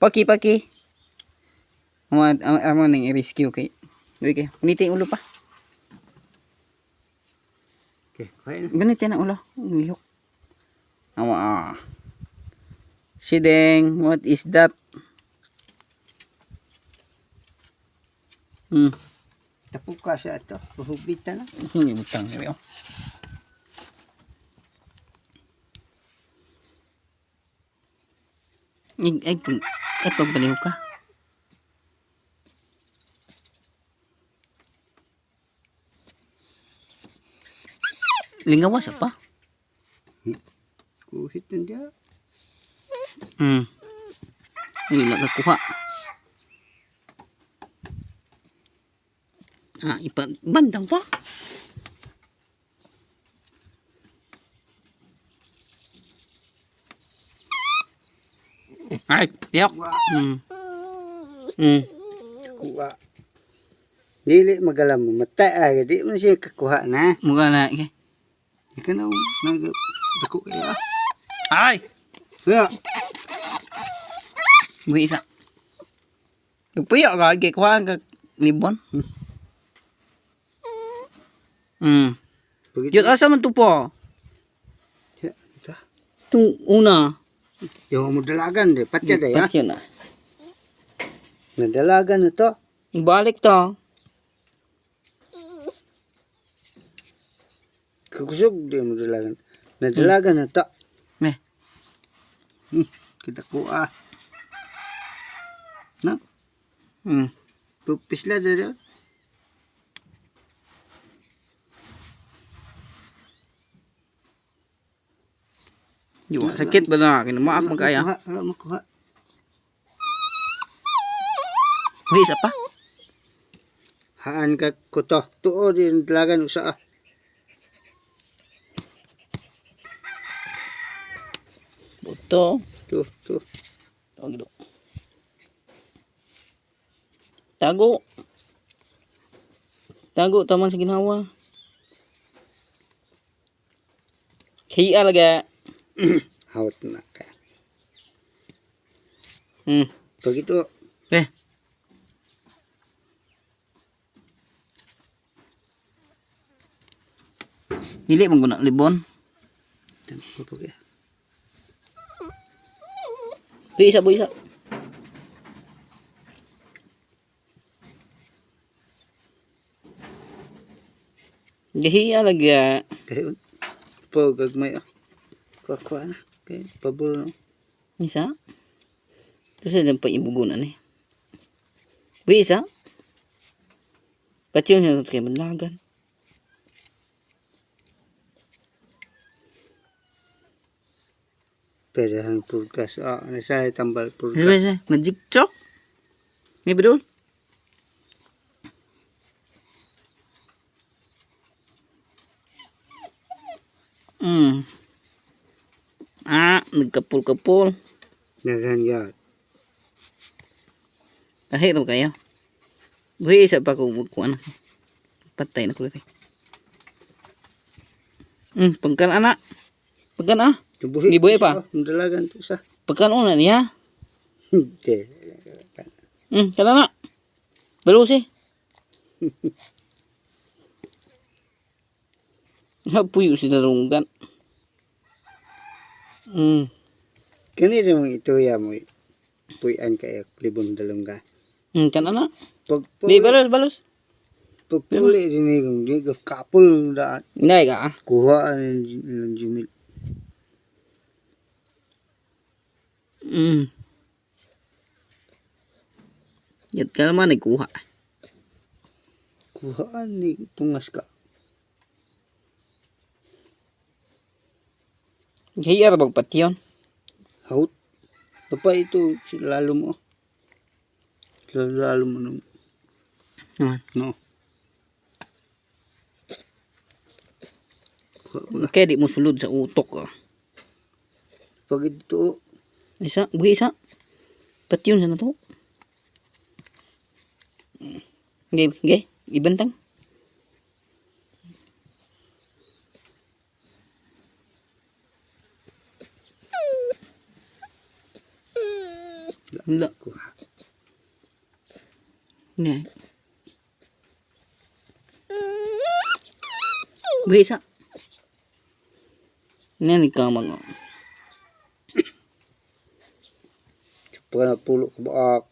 Paki. Amo nang i-rescue kay. Okay, unitin ulo pa. Okay, kaya na. Ganit yan ang ulo. Lihok. Awa. Sideng, what is that? Tapos ka siya ito. Tuhubit na lang. Hindi butang. Ay, pagbaliw ka. Lingawas apa? Kuhit na dia. Hindi nakakuha. Bandang pa. Ay, tiyok. Kuha. Dili magalam mo. Matay ay. Di mo siya kakuha na. Mukha na. Okay. Ika na. Dako kaya. Ay! Kaya. Buhi isa. Puyo ka. Kaya kuha ka libon. Yun, asa man to po? Itong una. Yung mo dalagan de. Patya de ya. Patya na. Nadalagan na to. Ibalik to. Kakusog di mo dalagan. Nadalagan na to. Meh. Kita kuha. No? Pupis la dyan. Yung sakit ba na? Kinumaak magkaya. Makuha. Buhi isa pa. Haan ka ko to. Tuo din dalagan usa. Buto. Tu. Tago taman sa ginawa. Hiya laga. Haut na ka. Pag ito. Dili mong guna libon. Pag Buhi isa. Gahiya laga. Kahit po gagmay kuha na. Okay, pabor no. Isa. Kasi din pa ibugunan eh. Buhi isa. Pati yun siya kay manlagan. Pwede ang podcast. Nasa tambal podcast. Isa. Magic chok. May bedul. Nagkapul-kapul. Naganyan. Kahit ito kayo. Buhi isa pa kung magkuha na. Patay na kulit eh. Pagkan anak. Pagkan Gibuhi pa. Dalagan to sa. Pagkan una niya. Hindi. Kala na. Balusi. Puyo si darunggan. Kanina mong ito ya mo. Puyan kaya libon dalungga. Kana na. Pag Di balos. puli din di kapul daan. Hindi ka. Kuha ng jumil. Yat ka naman nagkuha. Kuhaan ni tungas ka. Hiya bang pati yun? Haut. Apa itu lalo mo. Lalo mo nung. No. Kaya di mo sulod sa utok. Pag ito. Buhi isa. Pati yun na to. Okay. Ibantang. Wala. Kuha. Nya. Bisa. Nya ni kamang. Pagka pulo ka baak.